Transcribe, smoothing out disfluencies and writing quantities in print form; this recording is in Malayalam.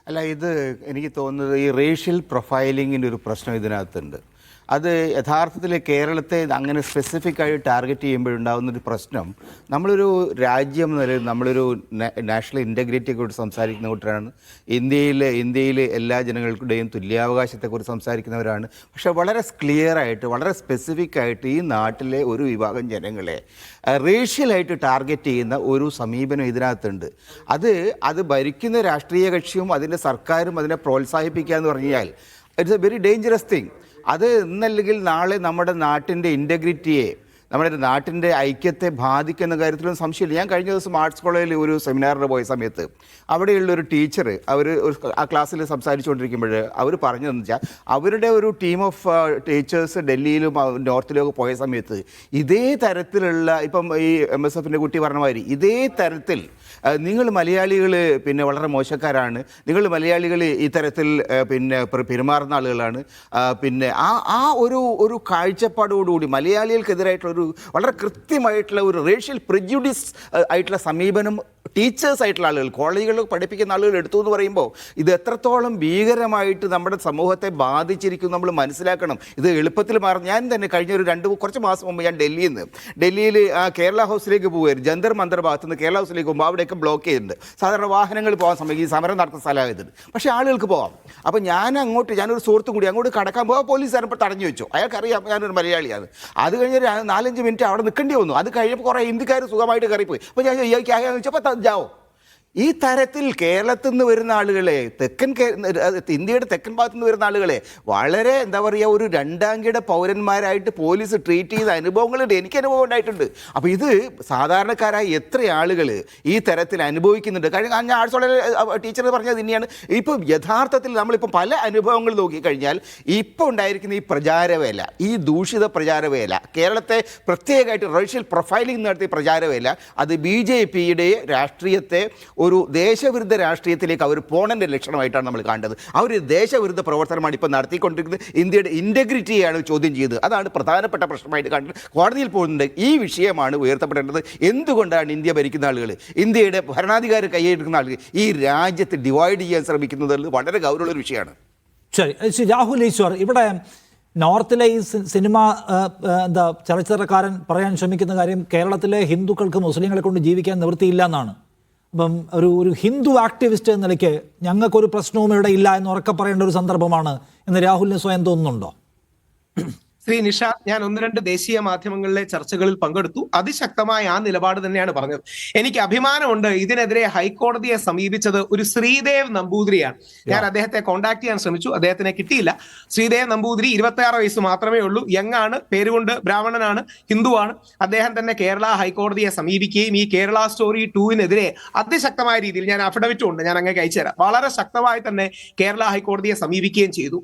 അല്ല, ഇത് എനിക്ക് തോന്നുന്നത് ഈ റേഷ്യൽ പ്രൊഫൈലിങ്ങിൻ്റെ ഒരു പ്രശ്നം ഇതിനകത്തുണ്ട്. അത് യഥാർത്ഥത്തിൽ കേരളത്തെ അങ്ങനെ സ്പെസിഫിക് ആയി ടാർഗറ്റ് ചെയ്യുമ്പോഴുണ്ടാകുന്നൊരു പ്രശ്നം, നമ്മളൊരു രാജ്യം എന്ന നിലയിൽ നമ്മളൊരു നാഷണൽ ഇൻറ്റഗ്രിറ്റിയെക്കുറിച്ച് സംസാരിക്കുന്ന കൂട്ടരാണ്. ഇന്ത്യയിൽ എല്ലാ ജനങ്ങളുടെയും തുല്യാവകാശത്തെക്കുറിച്ച് സംസാരിക്കുന്നവരാണ്. പക്ഷേ വളരെ ക്ലിയറായിട്ട്, വളരെ സ്പെസിഫിക് ആയിട്ട് ഈ നാട്ടിലെ ഒരു വിഭാഗം ജനങ്ങളെ റേഷ്യലായിട്ട് ടാർഗറ്റ് ചെയ്യുന്ന ഒരു സമീപനം ഇതിനകത്തുണ്ട്. അത് ഭരിക്കുന്ന രാഷ്ട്രീയ കക്ഷിയും അതിൻ്റെ സർക്കാരും അതിനെ പ്രോത്സാഹിപ്പിക്കുക എന്ന് പറഞ്ഞാൽ it's A very dangerous thing. അത് ഇന്നല്ലെങ്കിൽ നാളെ നമ്മുടെ നാട്ടിൻ്റെ ഇൻറ്റഗ്രിറ്റിയെ, നമ്മുടെ നാട്ടിൻ്റെ ഐക്യത്തെ ബാധിക്കുന്ന കാര്യത്തിലൊന്നും സംശയമില്ല. ഞാൻ കഴിഞ്ഞ ദിവസം ആർട്സ് കോളേജിൽ ഒരു സെമിനാറിന് പോയ സമയത്ത് അവിടെയുള്ളൊരു ടീച്ചർ ആ ക്ലാസ്സിൽ സംസാരിച്ചുകൊണ്ടിരിക്കുമ്പോൾ അവർ പറഞ്ഞതെന്ന് വെച്ചാൽ, അവരുടെ ഒരു ടീം ഓഫ് ടീച്ചേഴ്സ് ഡൽഹിയിലും നോർത്തിലും ഒക്കെ പോയ സമയത്ത് ഇതേ തരത്തിലുള്ള, ഇപ്പം ഈ MSFൻ്റെ കുട്ടി പറഞ്ഞ മാതിരി ഇതേ തരത്തിൽ നിങ്ങൾ മലയാളികൾ പിന്നെ വളരെ മോശക്കാരാണ്, നിങ്ങൾ മലയാളികൾ ഈ തരത്തിൽ പിന്നെ പെരുമാറുന്ന ആളുകളാണ്, പിന്നെ ആ ഒരു കാഴ്ചപ്പാടോടുകൂടി മലയാളികൾക്കെതിരായിട്ടുള്ള വളരെ കൃത്യമായിട്ടുള്ള ഒരു റേഷ്യൽ പ്രെജുഡിസ് ആയിട്ടുള്ള സമീപനം ടീച്ചേഴ്സ് ആയിട്ടുള്ള ആളുകൾ, കോളേജുകളിൽ പഠിപ്പിക്കുന്ന ആളുകൾ എടുത്തു എന്ന് പറയുമ്പോൾ ഇത് എത്രത്തോളം ഭീകരമായിട്ട് നമ്മുടെ സമൂഹത്തെ ബാധിച്ചിരിക്കും നമ്മൾ മനസ്സിലാക്കണം. ഇത് എളുപ്പത്തിൽ മാറും. ഞാൻ തന്നെ കഴിഞ്ഞ കുറച്ച് മാസം മുമ്പ് ഞാൻ ഡൽഹിയിൽ കേരള ഹൗസിലേക്ക് പോകുമായിരുന്നു. ജന്തർ മന്ദർ ഭാഗത്ത് നിന്ന് കേരള ഹൗസിലേക്ക് പോകുമ്പോൾ അവിടെയൊക്കെ ബ്ലോക്ക് ചെയ്തിട്ടുണ്ട്. സാധാരണ വാഹനങ്ങൾ പോകാൻ സമയം ഈ സമരം നടത്തുന്ന സ്ഥലമായത്, പക്ഷേ ആളുകൾക്ക് പോകാം. അപ്പോൾ ഞാനൊരു സുഹൃത്തും കൂടി അങ്ങോട്ട് കടക്കാൻ പോകാൻ പോലീസുകാരൻ ഇപ്പോൾ തടഞ്ഞു വെച്ചു. അയാൾക്കറിയാം ഞാനൊരു മലയാളിയാണ്. അത് കഴിഞ്ഞ് 4-5 മിനിറ്റ് അവിടെ നിൽക്കേണ്ടി വന്നു. അത് കഴിഞ്ഞപ്പോൾ കുറേ ഹിന്ദിക്കാർ സുഖമായിട്ട് കയറിപ്പോയി. അപ്പോൾ ഞാൻ ചോദിച്ചപ്പോൾ ജാവോ. ഈ തരത്തിൽ കേരളത്തിൽ നിന്ന് വരുന്ന ആളുകളെ, ഇന്ത്യയുടെ തെക്കൻ ഭാഗത്തു നിന്ന് വരുന്ന ആളുകളെ വളരെ ഒരു രണ്ടാംകിട പൗരന്മാരായിട്ട് പോലീസ് ട്രീറ്റ് ചെയ്ത അനുഭവങ്ങളുണ്ട്. എനിക്ക് അനുഭവം ഉണ്ടായിട്ടുണ്ട്. അപ്പോൾ ഇത് സാധാരണക്കാരായ എത്ര ആളുകൾ ഈ തരത്തിൽ അനുഭവിക്കുന്നുണ്ട്. ഞാൻ ആർട്സ് കോളേജ് ടീച്ചർ പറഞ്ഞത് തന്നെയാണ്. ഇപ്പം യഥാർത്ഥത്തിൽ നമ്മളിപ്പോൾ പല അനുഭവങ്ങൾ നോക്കിക്കഴിഞ്ഞാൽ ഇപ്പോൾ ഉണ്ടായിരിക്കുന്ന ഈ പ്രചാരവേല, ഈ ദൂഷിത പ്രചാരവേല, കേരളത്തെ പ്രത്യേകമായിട്ട് റേഷ്യൽ പ്രൊഫൈലിംഗ് നടത്തിയ പ്രചാരവേല, അത് BJPയുടെ രാഷ്ട്രീയത്തെ ഒരു ദേശവിരുദ്ധ രാഷ്ട്രീയത്തിലേക്ക് അവർ പോണതിൻ്റെ ലക്ഷണമായിട്ടാണ് നമ്മൾ കണ്ടത്. അവർ ദേശവിരുദ്ധ പ്രവർത്തനമാണ് ഇപ്പോൾ നടത്തിക്കൊണ്ടിരിക്കുന്നത്. ഇന്ത്യയുടെ ഇൻറ്റഗ്രിറ്റിയാണ് ചോദ്യം ചെയ്തത്. അതാണ് പ്രധാനപ്പെട്ട പ്രശ്നമായിട്ട് കണ്ടത്. കോടതിയിൽ പോകുന്നുണ്ട്. ഈ വിഷയമാണ് ഉയർത്തപ്പെടേണ്ടത്. എന്തുകൊണ്ടാണ് ഇന്ത്യ ഭരിക്കുന്ന ആളുകൾ, ഇന്ത്യയുടെ ഭരണാധികാരി കൈയെടുക്കുന്ന ആളുകൾ ഈ രാജ്യത്തെ ഡിവൈഡ് ചെയ്യാൻ ശ്രമിക്കുന്നത് വളരെ ഗൗരവമുള്ള വിഷയമാണ്. ശരി, രാഹുൽ ഈശ്വർ, ഇവിടെ നോർത്തിലെ ഈ സിനിമ ചലച്ചിത്രക്കാരൻ പറയാൻ ശ്രമിക്കുന്ന കാര്യം, കേരളത്തിലെ ഹിന്ദുക്കൾക്ക് മുസ്ലിങ്ങളെ കൊണ്ട് ജീവിക്കാൻ നിവൃത്തിയില്ല എന്നാണ്. അപ്പം ഒരു ഹിന്ദു ആക്ടിവിസ്റ്റ് എന്ന നിലയ്ക്ക് ഞങ്ങൾക്കൊരു പ്രശ്നവും ഇവിടെ ഇല്ല എന്ന് ഉറക്കെ പറയേണ്ട ഒരു സന്ദർഭമാണ് എന്ന് രാഹുലിന് സ്വയം തോന്നുന്നുണ്ടോ? ശ്രീ നിഷ, ഞാൻ 1-2 ദേശീയ മാധ്യമങ്ങളിലെ ചർച്ചകളിൽ പങ്കെടുത്തു. അതിശക്തമായ ആ നിലപാട് തന്നെയാണ് പറഞ്ഞത്. എനിക്ക് അഭിമാനമുണ്ട്. ഇതിനെതിരെ ഹൈക്കോടതിയെ സമീപിച്ചത് ഒരു ശ്രീദേവ് നമ്പൂതിരിയാണ്. ഞാൻ അദ്ദേഹത്തെ കോൺടാക്ട് ചെയ്യാൻ ശ്രമിച്ചു, അദ്ദേഹത്തിനെ കിട്ടിയില്ല. ശ്രീദേവ് നമ്പൂതിരി 26 വയസ്സ് മാത്രമേ ഉള്ളൂ, യങ്ങാണ്, പേരുകൊണ്ട് ബ്രാഹ്മണനാണ്, ഹിന്ദുവാണ്. അദ്ദേഹം തന്നെ കേരള ഹൈക്കോടതിയെ സമീപിക്കുകയും ഈ കേരള സ്റ്റോറി 2-നെതിരെ അതിശക്തമായ രീതിയിൽ, ഞാൻ അഫിഡവിറ്റും ഉണ്ട്, ഞാൻ അങ്ങേക്ക് അയച്ചുതരാം, വളരെ ശക്തമായി തന്നെ കേരള ഹൈക്കോടതിയെ സമീപിക്കുകയും ചെയ്തു.